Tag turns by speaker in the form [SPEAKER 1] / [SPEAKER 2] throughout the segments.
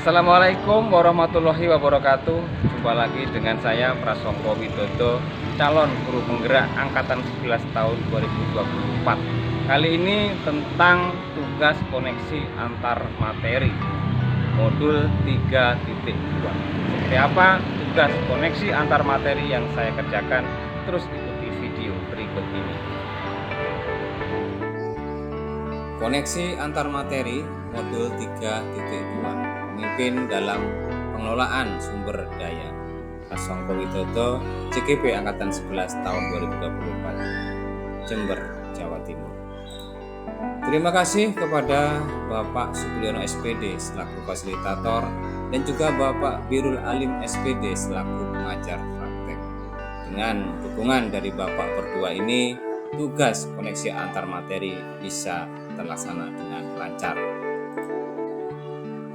[SPEAKER 1] Assalamualaikum warahmatullahi wabarakatuh. Jumpa lagi dengan saya Prasongko Widodo, calon guru penggerak angkatan 11 tahun 2024. Kali ini tentang tugas koneksi antar materi modul 3.2. Seperti apa tugas koneksi antar materi yang saya kerjakan? Terus ikuti video berikut ini. Koneksi antar materi modul 3.2, pemimpin dalam pengelolaan sumber daya. Prasongko Widodo, CGP angkatan 11 tahun 2024, Jember, Jawa Timur. Terima kasih kepada Bapak Supiliono SPD selaku fasilitator dan juga Bapak Birul Alim SPD selaku pengajar praktek. Dengan dukungan dari Bapak berdua ini, tugas koneksi antar materi bisa terlaksana dengan lancar.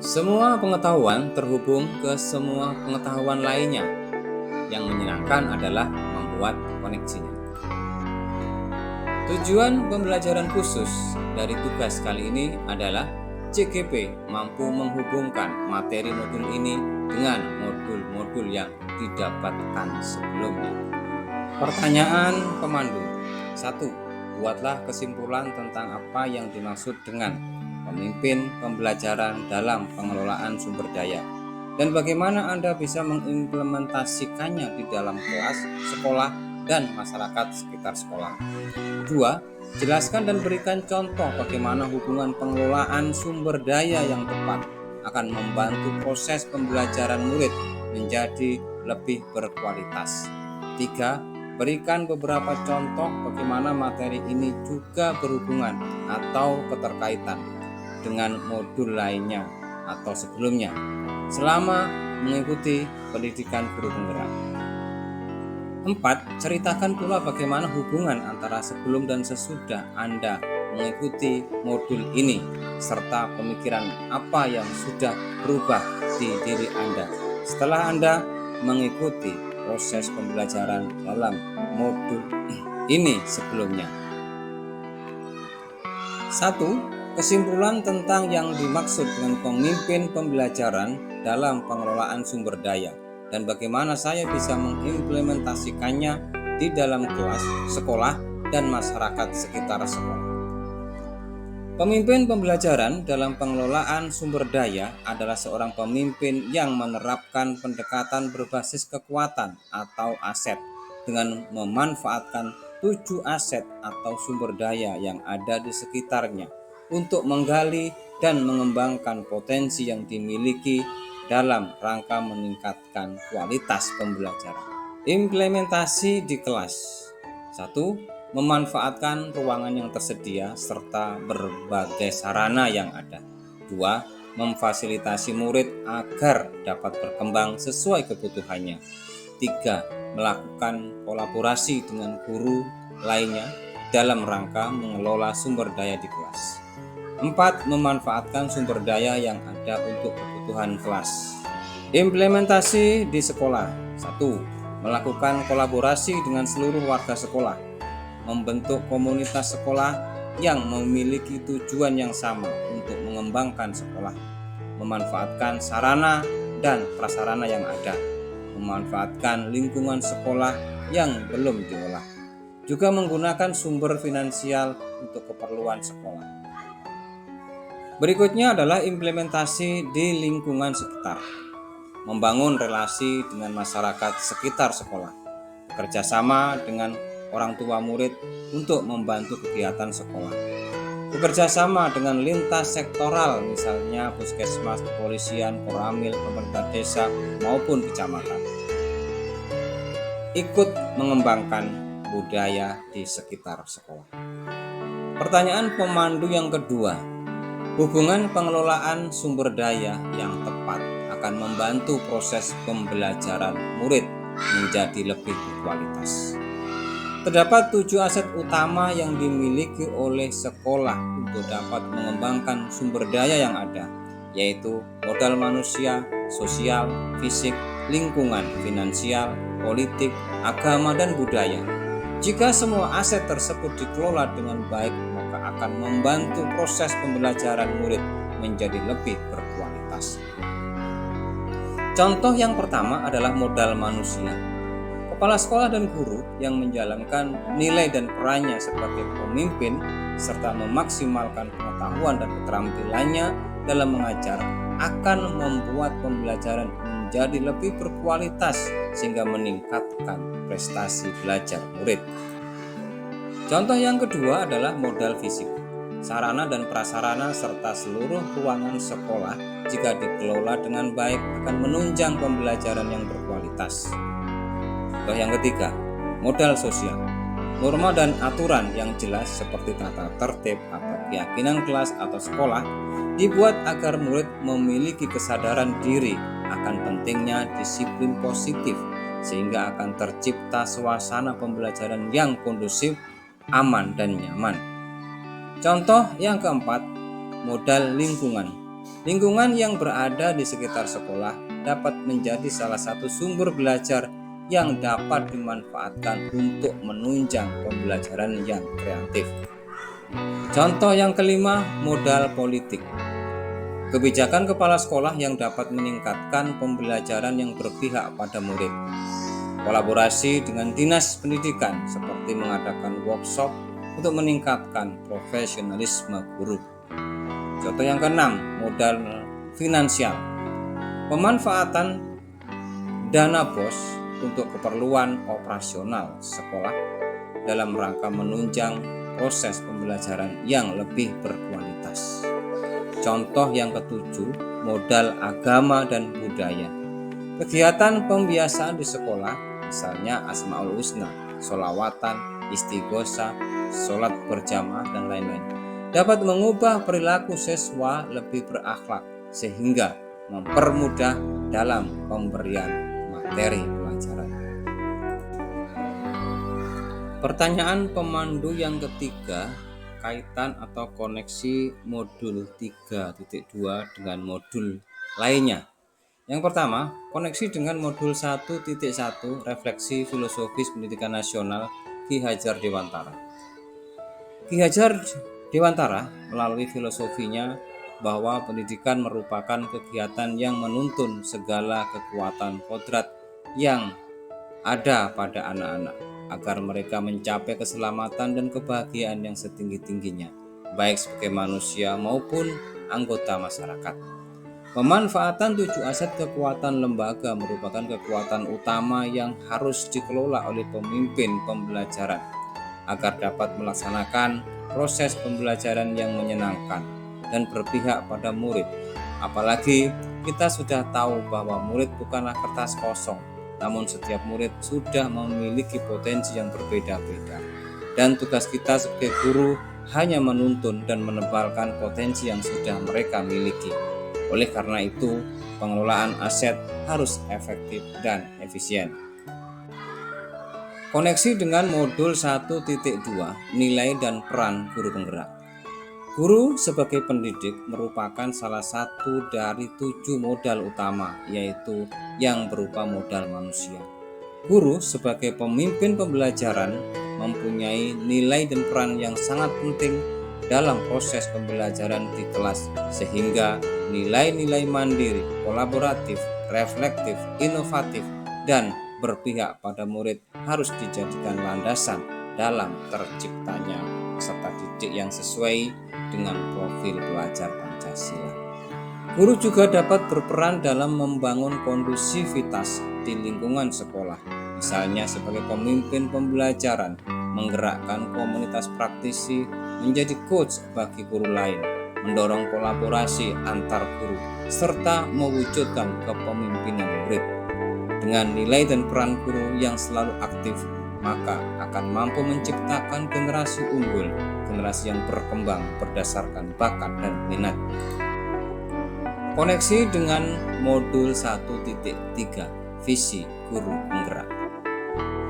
[SPEAKER 1] Semua pengetahuan terhubung ke semua pengetahuan lainnya. Yang menyenangkan adalah membuat koneksinya. Tujuan pembelajaran khusus dari tugas kali ini adalah CGP mampu menghubungkan materi modul ini dengan modul-modul yang didapatkan sebelumnya. Pertanyaan pemandu. 1. Buatlah kesimpulan tentang apa yang dimaksud dengan pemimpin pembelajaran dalam pengelolaan sumber daya dan bagaimana Anda bisa mengimplementasikannya di dalam kelas, sekolah, dan masyarakat sekitar sekolah. 2. Jelaskan dan berikan contoh bagaimana hubungan pengelolaan sumber daya yang tepat akan membantu proses pembelajaran murid menjadi lebih berkualitas. 3. Berikan beberapa contoh bagaimana materi ini juga berhubungan atau keterkaitan dengan modul lainnya atau sebelumnya selama mengikuti pendidikan guru penggerak. 4. Ceritakan pula bagaimana hubungan antara sebelum dan sesudah Anda mengikuti modul ini serta pemikiran apa yang sudah berubah di diri Anda setelah Anda mengikuti proses pembelajaran dalam modul ini sebelumnya. 1. Kesimpulan tentang yang dimaksud dengan pemimpin pembelajaran dalam pengelolaan sumber daya dan bagaimana saya bisa mengimplementasikannya di dalam kelas, sekolah, dan masyarakat sekitar sekolah. Pemimpin pembelajaran dalam pengelolaan sumber daya adalah seorang pemimpin yang menerapkan pendekatan berbasis kekuatan atau aset dengan memanfaatkan 7 aset atau sumber daya yang ada di sekitarnya untuk menggali dan mengembangkan potensi yang dimiliki dalam rangka meningkatkan kualitas pembelajaran. Implementasi di kelas. 1. Memanfaatkan ruangan yang tersedia serta berbagai sarana yang ada. 2. Memfasilitasi murid agar dapat berkembang sesuai kebutuhannya. 3. Melakukan kolaborasi dengan guru lainnya dalam rangka mengelola sumber daya di kelas. 4. Memanfaatkan sumber daya yang ada untuk kebutuhan kelas. Implementasi di sekolah. 1. Melakukan kolaborasi dengan seluruh warga sekolah. Membentuk komunitas sekolah yang memiliki tujuan yang sama untuk mengembangkan sekolah, memanfaatkan sarana dan prasarana yang ada, memanfaatkan lingkungan sekolah yang belum diolah, juga menggunakan sumber finansial untuk keperluan sekolah. Berikutnya adalah implementasi di lingkungan sekitar, membangun relasi dengan masyarakat sekitar sekolah, bekerja sama dengan orang tua murid untuk membantu kegiatan sekolah. Bekerja sama dengan lintas sektoral misalnya puskesmas, kepolisian, koramil, pemerintah desa maupun kecamatan. Ikut mengembangkan budaya di sekitar sekolah. Pertanyaan pemandu yang kedua. Hubungan pengelolaan sumber daya yang tepat akan membantu proses pembelajaran murid menjadi lebih berkualitas. Terdapat 7 aset utama yang dimiliki oleh sekolah untuk dapat mengembangkan sumber daya yang ada, yaitu modal manusia, sosial, fisik, lingkungan, finansial, politik, agama, dan budaya. Jika semua aset tersebut dikelola dengan baik, maka akan membantu proses pembelajaran murid menjadi lebih berkualitas. Contoh yang pertama adalah modal manusia. Kepala sekolah dan guru yang menjalankan nilai dan perannya sebagai pemimpin serta memaksimalkan pengetahuan dan keterampilannya dalam mengajar akan membuat pembelajaran menjadi lebih berkualitas sehingga meningkatkan prestasi belajar murid. Contoh yang kedua adalah modal fisik. Sarana dan prasarana serta seluruh ruangan sekolah jika dikelola dengan baik akan menunjang pembelajaran yang berkualitas. Contoh yang ketiga, modal sosial. Norma dan aturan yang jelas seperti tata tertib atau keyakinan kelas atau sekolah dibuat agar murid memiliki kesadaran diri akan pentingnya disiplin positif sehingga akan tercipta suasana pembelajaran yang kondusif, aman dan nyaman. Contoh yang keempat, modal lingkungan. Lingkungan yang berada di sekitar sekolah dapat menjadi salah satu sumber belajar yang dapat dimanfaatkan untuk menunjang pembelajaran yang kreatif. Contoh yang kelima, modal politik. Kebijakan kepala sekolah yang dapat meningkatkan pembelajaran yang berpihak pada murid. Kolaborasi dengan dinas pendidikan seperti mengadakan workshop untuk meningkatkan profesionalisme guru. Contoh yang keenam, modal finansial. Pemanfaatan dana BOS untuk keperluan operasional sekolah dalam rangka menunjang proses pembelajaran yang lebih berkualitas. Contoh yang ketujuh, modal agama dan budaya. Kegiatan pembiasaan di sekolah, misalnya Asmaul Husna, sholawatan, istighosah, sholat berjamaah, dan lain-lain, dapat mengubah perilaku siswa lebih berakhlak sehingga mempermudah dalam pemberian materi pelajaran. Pertanyaan pemandu yang ketiga, kaitan atau koneksi modul 3.2 dengan modul lainnya. Yang pertama, koneksi dengan modul 1.1 refleksi filosofis pendidikan nasional Ki Hajar Dewantara. Ki Hajar Dewantara melalui filosofinya bahwa pendidikan merupakan kegiatan yang menuntun segala kekuatan kodrat yang ada pada anak-anak agar mereka mencapai keselamatan dan kebahagiaan yang setinggi-tingginya, baik sebagai manusia maupun anggota masyarakat. Pemanfaatan 7 aset kekuatan lembaga merupakan kekuatan utama yang harus dikelola oleh pemimpin pembelajaran agar dapat melaksanakan proses pembelajaran yang menyenangkan dan berpihak pada murid. Apalagi kita sudah tahu bahwa murid bukanlah kertas kosong, namun setiap murid sudah memiliki potensi yang berbeda-beda. Dan tugas kita sebagai guru hanya menuntun dan menebalkan potensi yang sudah mereka miliki. Oleh karena itu, pengelolaan aset harus efektif dan efisien. Koneksi dengan modul 1.2, nilai dan peran guru penggerak. Guru sebagai pendidik merupakan salah satu dari 7 modal utama, yaitu yang berupa modal manusia. Guru sebagai pemimpin pembelajaran mempunyai nilai dan peran yang sangat penting dalam proses pembelajaran di kelas, sehingga nilai-nilai mandiri, kolaboratif, reflektif, inovatif, dan berpihak pada murid harus dijadikan landasan dalam terciptanya peserta didik yang sesuai dengan profil pelajar Pancasila. Guru juga dapat berperan dalam membangun kondusivitas di lingkungan sekolah, misalnya sebagai pemimpin pembelajaran, menggerakkan komunitas praktisi, menjadi coach bagi guru lain, mendorong kolaborasi antar guru, serta mewujudkan kepemimpinan murid. Dengan nilai dan peran guru yang selalu aktif, maka akan mampu menciptakan generasi unggul, generasi yang berkembang berdasarkan bakat dan minat. Koneksi dengan modul 1.3, visi guru penggerak.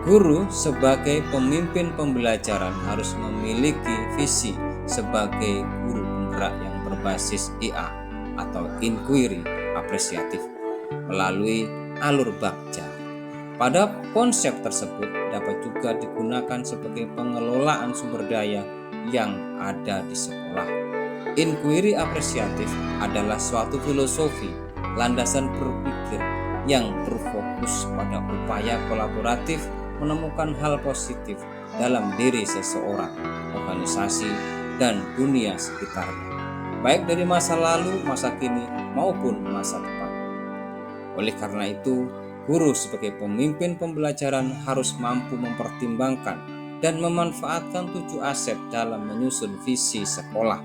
[SPEAKER 1] Guru sebagai pemimpin pembelajaran harus memiliki visi sebagai guru penggerak yang berbasis IA atau inquiry apresiatif melalui alur bagja. Pada konsep tersebut dapat juga digunakan sebagai pengelolaan sumber daya yang ada di sekolah. Inquiry apresiatif adalah suatu filosofi, landasan berpikir yang berfokus pada upaya kolaboratif menemukan hal positif dalam diri seseorang, organisasi, dan dunia sekitarnya, baik dari masa lalu, masa kini, maupun masa depan. Oleh karena itu, guru sebagai pemimpin pembelajaran harus mampu mempertimbangkan dan memanfaatkan 7 aset dalam menyusun visi sekolah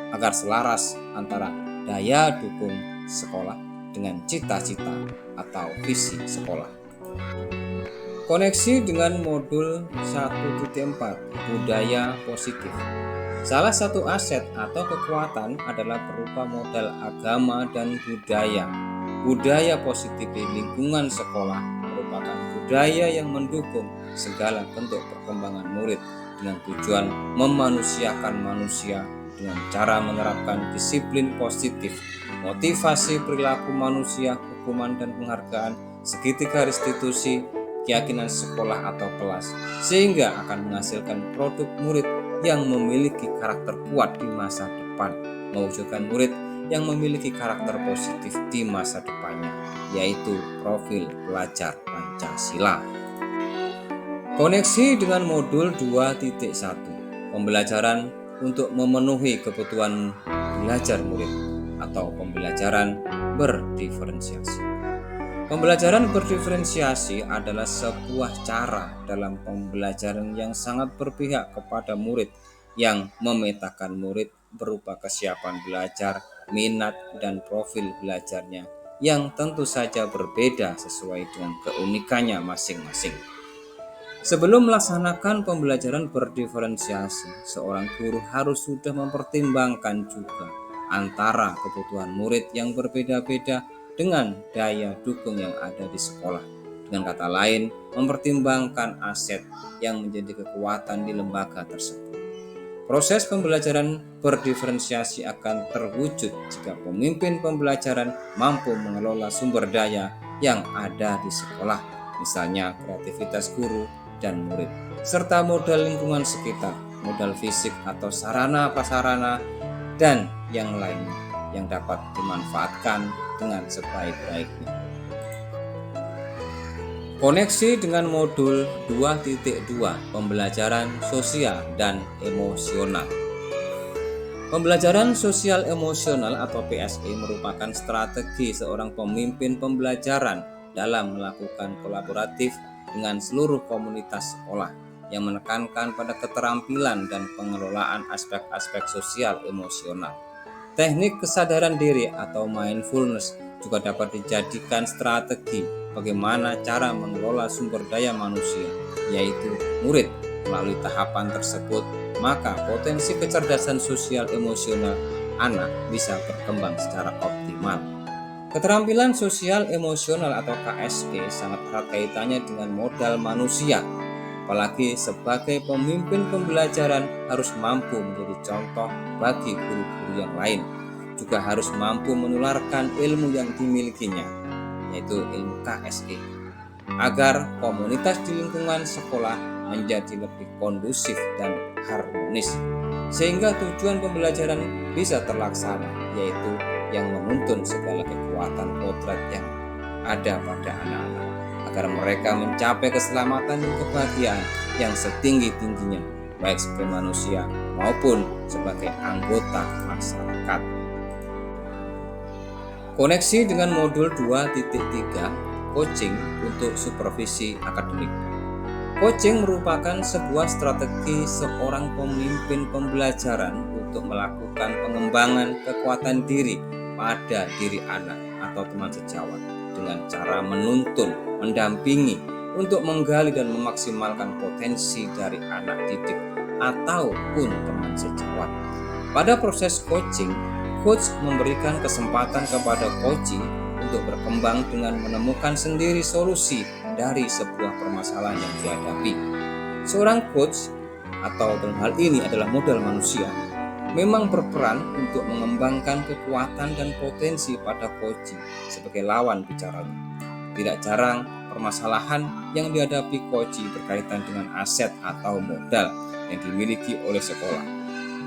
[SPEAKER 1] agar selaras antara daya dukung sekolah dengan cita-cita atau visi sekolah. Koneksi dengan modul 1.4 budaya positif. Salah satu aset atau kekuatan adalah berupa modal agama dan budaya. Budaya positif di lingkungan sekolah merupakan budaya yang mendukung segala bentuk perkembangan murid dengan tujuan memanusiakan manusia dengan cara menerapkan disiplin positif, motivasi perilaku manusia, hukuman dan penghargaan, segitiga restitusi, keyakinan sekolah atau kelas, sehingga akan menghasilkan produk murid yang memiliki karakter kuat di masa depan, mewujudkan murid yang memiliki karakter positif di masa depannya, yaitu profil pelajar Pancasila. Koneksi dengan modul 2.1 pembelajaran untuk memenuhi kebutuhan belajar murid atau pembelajaran berdiferensiasi. Pembelajaran berdiferensiasi adalah sebuah cara dalam pembelajaran yang sangat berpihak kepada murid yang memetakan murid berupa kesiapan belajar, minat, dan profil belajarnya yang tentu saja berbeda sesuai dengan keunikannya masing-masing. Sebelum melaksanakan pembelajaran berdiferensiasi, seorang guru harus sudah mempertimbangkan juga antara kebutuhan murid yang berbeda-beda dengan daya dukung yang ada di sekolah. Dengan kata lain, mempertimbangkan aset yang menjadi kekuatan di lembaga tersebut. Proses pembelajaran berdiferensiasi akan terwujud jika pemimpin pembelajaran mampu mengelola sumber daya yang ada di sekolah, misalnya kreativitas guru dan murid, serta modal lingkungan sekitar, modal fisik atau sarana prasarana, dan yang lainnya yang dapat dimanfaatkan dengan sebaik-baiknya. Koneksi dengan modul 2.2 pembelajaran sosial dan emosional. Pembelajaran sosial emosional atau PSE merupakan strategi seorang pemimpin pembelajaran dalam melakukan kolaboratif dengan seluruh komunitas sekolah yang menekankan pada keterampilan dan pengelolaan aspek-aspek sosial emosional. Teknik kesadaran diri atau mindfulness juga dapat dijadikan strategi bagaimana cara mengelola sumber daya manusia, yaitu murid. Melalui tahapan tersebut, maka potensi kecerdasan sosial emosional anak bisa berkembang secara optimal. Keterampilan sosial emosional atau KSE sangat erat kaitannya dengan modal manusia. Apalagi sebagai pemimpin pembelajaran harus mampu menjadi contoh bagi guru-guru yang lain. Juga harus mampu menularkan ilmu yang dimilikinya, yaitu ilmu KSE, agar komunitas di lingkungan sekolah menjadi lebih kondusif dan harmonis, sehingga tujuan pembelajaran bisa terlaksana, yaitu yang menuntun segala kekuatan kodrat yang ada pada anak-anak, agar mereka mencapai keselamatan dan kebahagiaan yang setinggi-tingginya, baik sebagai manusia maupun sebagai anggota masyarakat. Koneksi dengan modul 2.3 coaching untuk supervisi akademik. Coaching merupakan sebuah strategi seorang pemimpin pembelajaran untuk melakukan pengembangan kekuatan diri pada diri anak atau teman sejawat dengan cara menuntun, mendampingi untuk menggali dan memaksimalkan potensi dari anak didik ataupun teman sejawat. Pada proses coaching, coach memberikan kesempatan kepada coachee untuk berkembang dengan menemukan sendiri solusi dari sebuah permasalahan yang dihadapi. Seorang coach, atau dalam hal ini adalah modal manusia, memang berperan untuk mengembangkan kekuatan dan potensi pada coachee sebagai lawan bicaranya. Tidak jarang permasalahan yang dihadapi coachee berkaitan dengan aset atau modal yang dimiliki oleh sekolah.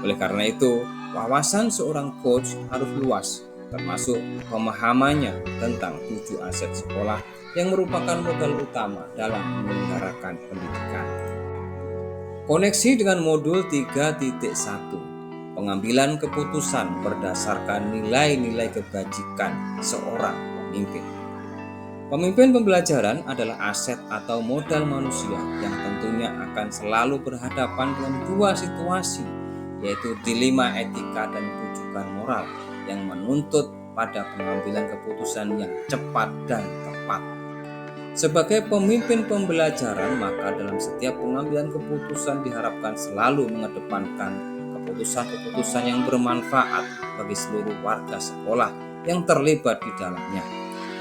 [SPEAKER 1] Oleh karena itu, wawasan seorang coach harus luas termasuk pemahamannya tentang 7 aset sekolah yang merupakan modal utama dalam menyelenggarakan pendidikan. Koneksi dengan modul 3.1, pengambilan keputusan berdasarkan nilai-nilai kebajikan seorang pemimpin. Pemimpin pembelajaran adalah aset atau modal manusia yang tentunya akan selalu berhadapan dengan dua situasi, yaitu dilema etika dan rujukan moral yang menuntut pada pengambilan keputusan yang cepat dan tepat. Sebagai pemimpin pembelajaran, maka dalam setiap pengambilan keputusan diharapkan selalu mengedepankan keputusan-keputusan yang bermanfaat bagi seluruh warga sekolah yang terlibat di dalamnya.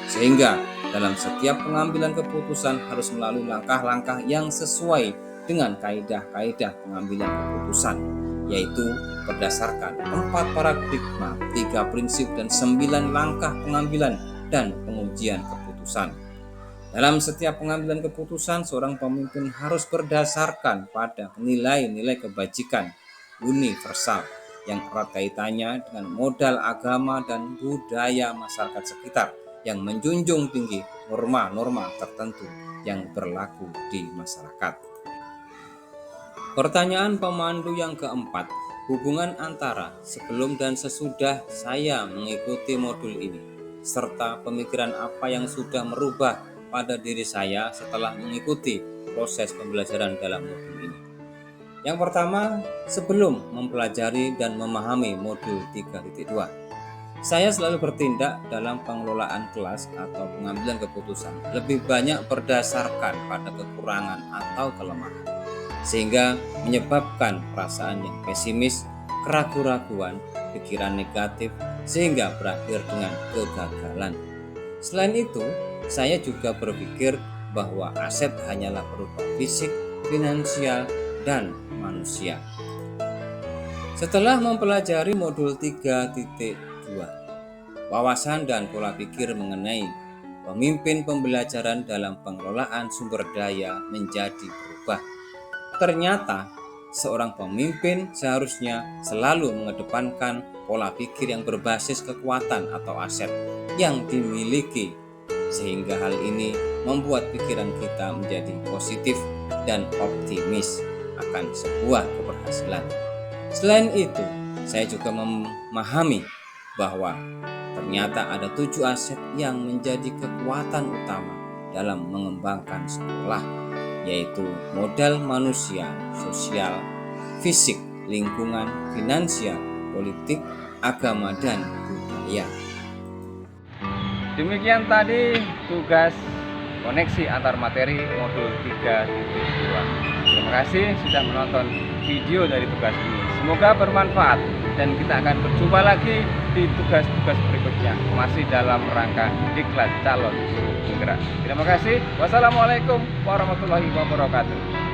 [SPEAKER 1] Sehingga dalam setiap pengambilan keputusan harus melalui langkah-langkah yang sesuai dengan kaidah-kaidah pengambilan keputusan, yaitu berdasarkan 4 paradigma, 3 prinsip dan 9 langkah pengambilan dan pengujian keputusan. Dalam setiap pengambilan keputusan, seorang pemimpin harus berdasarkan pada nilai-nilai kebajikan universal yang erat kaitannya dengan modal agama dan budaya masyarakat sekitar yang menjunjung tinggi norma-norma tertentu yang berlaku di masyarakat. Pertanyaan pemandu yang keempat, hubungan antara sebelum dan sesudah saya mengikuti modul ini, serta pemikiran apa yang sudah merubah pada diri saya setelah mengikuti proses pembelajaran dalam modul ini. Yang pertama, sebelum mempelajari dan memahami modul 3.2, saya selalu bertindak dalam pengelolaan kelas atau pengambilan keputusan lebih banyak berdasarkan pada kekurangan atau kelemahan, sehingga menyebabkan perasaan yang pesimis, keraguan-raguan, pikiran negatif, sehingga berakhir dengan kegagalan. Selain itu, saya juga berpikir bahwa aset hanyalah berupa fisik, finansial, dan manusia. Setelah mempelajari modul 3.2, wawasan dan pola pikir mengenai pemimpin pembelajaran dalam pengelolaan sumber daya menjadi berubah. Ternyata, seorang pemimpin seharusnya selalu mengedepankan pola pikir yang berbasis kekuatan atau aset yang dimiliki, sehingga hal ini membuat pikiran kita menjadi positif dan optimis akan sebuah keberhasilan. Selain itu, saya juga memahami bahwa ternyata ada 7 aset yang menjadi kekuatan utama dalam mengembangkan sekolah, yaitu modal manusia, sosial, fisik, lingkungan, finansial, politik, agama, dan budaya. Demikian tadi tugas koneksi antar materi modul 3.2. Terima kasih sudah menonton video dari tugas ini. Semoga bermanfaat dan kita akan berjumpa lagi di tugas-tugas berikutnya masih dalam rangka diklat calon guru penggerak. Terima kasih. Wassalamualaikum warahmatullahi wabarakatuh.